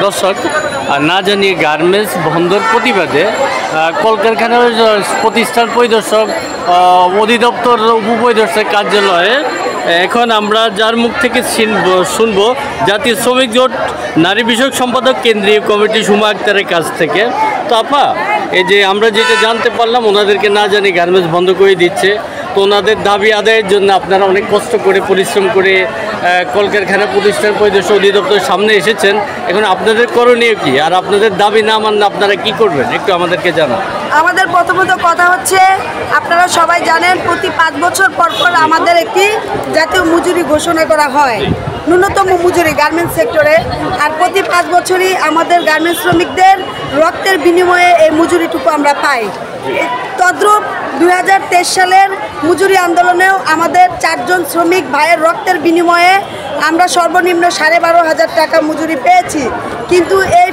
দর্শক, না জানিয়ে গার্মেন্টস বন্ধের প্রতিবাদে কলকারখানার প্রতিষ্ঠান পরিদর্শক অধিদপ্তর উপপরিদর্শক কার্যালয়ে এখন আমরা যার মুখ থেকে শুনব জাতীয় শ্রমিক জোট নারী বিষয়ক সম্পাদক কেন্দ্রীয় কমিটি সুমা আক্তারের কাছ থেকে। তো আপা, এই যে আমরা যেটা জানতে পারলাম ওনাদেরকে না জানি গার্মেন্টস বন্ধ করে দিচ্ছে, তো ওনাদের দাবি আদায়ের জন্য আপনারা অনেক কষ্ট করে পরিশ্রম করে কলকারখানা প্রতিষ্ঠান পরিদর্শক অধিদপ্তরের সামনে এসেছেন। এখন আপনাদের করণীয় কি, আর আপনাদের দাবি না মানলে আপনারা কি করবেন একটু আমাদেরকে জানান। আমাদের প্রথমত কথা হচ্ছে, আপনারা সবাই জানেন প্রতি 5 বছর পর পর আমাদের একটি জাতীয় মজুরি ঘোষণা করা হয়, ন্যূনতম মজুরি গার্মেন্টস সেক্টরে। আর প্রতি 5 বছরই আমাদের গার্মেন্টস শ্রমিকদের রক্তের বিনিময়ে এই মজুরিটুকু আমরা পাই। তদ্রূপ 2023 সালের মজুরি আন্দোলনেও আমাদের 4 জন শ্রমিক ভাইয়ের রক্তের বিনিময়ে আমরা সর্বনিম্ন 12,500 টাকা মজুরি পেয়েছি। কিন্তু এই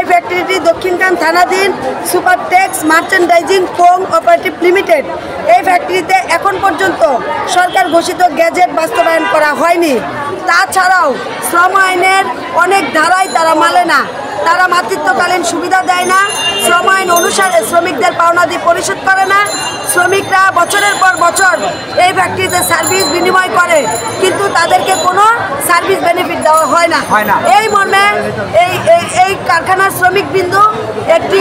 ফ্যাক্টরিটি দক্ষিণখান থানাধীন সুপারটেক্স মার্চেন্ডাইজিং কোং অপারেটিভ লিমিটেড, এই ফ্যাক্টরিতে এখন পর্যন্ত সরকার ঘোষিত গ্যাজেট বাস্তবায়ন করা হয়নি। তাছাড়াও শ্রম আইনের অনেক ধারায় তারা মানে না, তারা মাতৃত্বকালীন সুবিধা দেয় না, শ্রম আইন অনুসারে শ্রমিকদের পাওনাদি পরিশোধ করে না। শ্রমিকরা বছরের পর বছর এই ফ্যাক্টরিতে সার্ভিস বিনিময় করে, কিন্তু তাদেরকে কোনো সার্ভিস বেনিফিট দেওয়া হয় না। এই মর্মে এই কারখানার শ্রমিকবৃন্দু একটি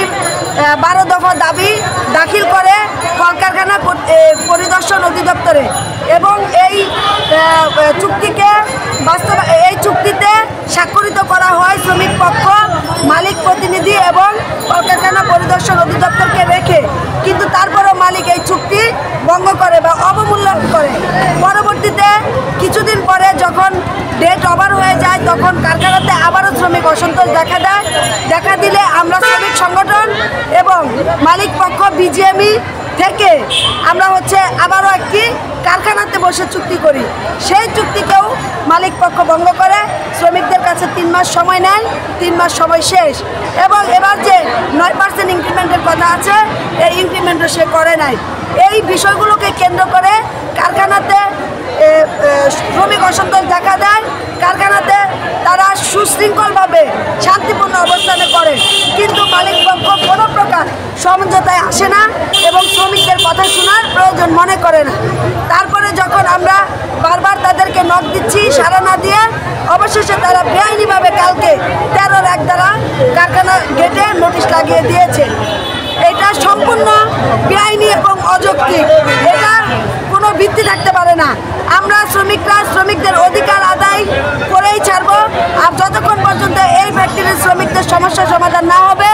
12 দফা দাবি দাখিল করে কলকারখানা পরিদর্শন অধিদপ্তরে, এবং এই চুক্তিতে স্বাক্ষরিত করা হয় শ্রমিক পক্ষ, মালিক প্রতিনিধি এবং কলকারখানা পরিদর্শন অধিদপ্তরকে রেখে। কিন্তু তারপরেও মালিক এই চুক্তি ভঙ্গ করে বা অবমূল্যায়ন করে। পরবর্তীতে কিছুদিন পরে যখন ডেট ওভার হয়ে যায়, তখন কারখানাতে আবারও শ্রমিক অসন্তোষ দেখা দিলে আমরা শ্রমিক সংগঠন এবং মালিক পক্ষ বিজিএমই থেকে আমরা আবারও একটি কারখানাতে বসে চুক্তি করি। সেই চুক্তিকেও মালিক পক্ষ ভঙ্গ করে শ্রমিকদের কাছে 3 মাস সময় নেয়, 3 মাস সময় শেষ। এবং এবার যে 9% ইনক্রিমেন্টের কথা আছে, এই ইনক্রিমেন্টও সে করে নাই। এই বিষয়গুলোকে কেন্দ্র করে কারখানাতে শ্রমিক অসন্তোষ দেখা দেয়। কারখানাতে তারা সুশৃঙ্খলভাবে শান্তিপূর্ণ অবস্থানে করে, কিন্তু মালিক পক্ষ কোনো প্রকার সমঝোতায় আসে না এবং শ্রমিকদের কথা শোনার প্রয়োজন মনে করে না। তারপরে যখন আমরা বারবার তাদেরকে নক দিচ্ছি, সাড়া না দিয়ে অবশেষে তারা বেআইনিভাবে কালকে 13-1 দ্বারা কারখানা গেটে নোটিশ লাগিয়ে দিয়েছে। এটা সম্পূর্ণ বেআইনি এবং অযৌক্তিক, এটা কোনো ভিত্তি থাকতে পারে না। আমরা শ্রমিকদের অধিকার আদায় করেই ছাড়ব। আর যতক্ষণ পর্যন্ত এই ফ্যাক্টরির শ্রমিকদের সমস্যার সমাধান না হবে,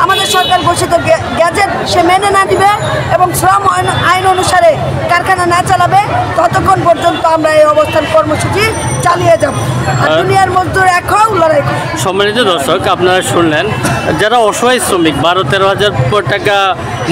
আমাদের সরকার ঘোষিত গ্যাজেট সে মেনে না দিবে এবং শ্রম আইন অনুসারে কারখানা না চালাবে, ততক্ষণ পর্যন্ত আমরা এই অবস্থান কর্মসূচি চালিয়ে যাব। আর দুনিয়ার মজদুর এক হোক, লড়াই। সম্মানিত দর্শক, আপনারা শুনলেন যারা অসহায় শ্রমিক, 12-13 হাজার টাকা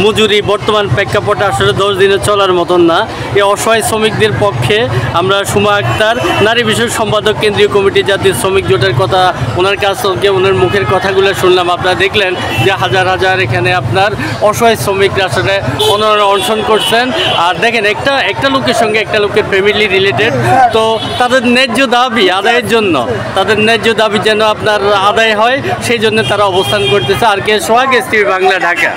মজুরি বর্তমান প্রেক্ষাপটে আসলে 10 দিনে চলার মতন না। এই অসহায় শ্রমিকদের পক্ষে আমরা সুমা আক্তার নারী বিষয়ক সম্পাদক কেন্দ্রীয় কমিটি জাতীয় শ্রমিক জোটের কথা, ওনার কাছ থেকে ওনার মুখের কথাগুলো শুনলাম। আপনারা দেখলেন যে হাজার হাজার এখানে আপনার অসহায় শ্রমিকরা আসলে ওনারা অনশন করছেন। আর দেখেন একটা লোকের সঙ্গে একটা লোকের ফ্যামিলি রিলেটেড, তো তাদের ন্যায্য দাবি আদায়ের জন্য, তাদের ন্যায্য দাবি যেন আপনার আদায় হয়, সেই জন্য তারা অবস্থান করতেছে। আর কে সোহাগ, STV বাংলা, ঢাকা।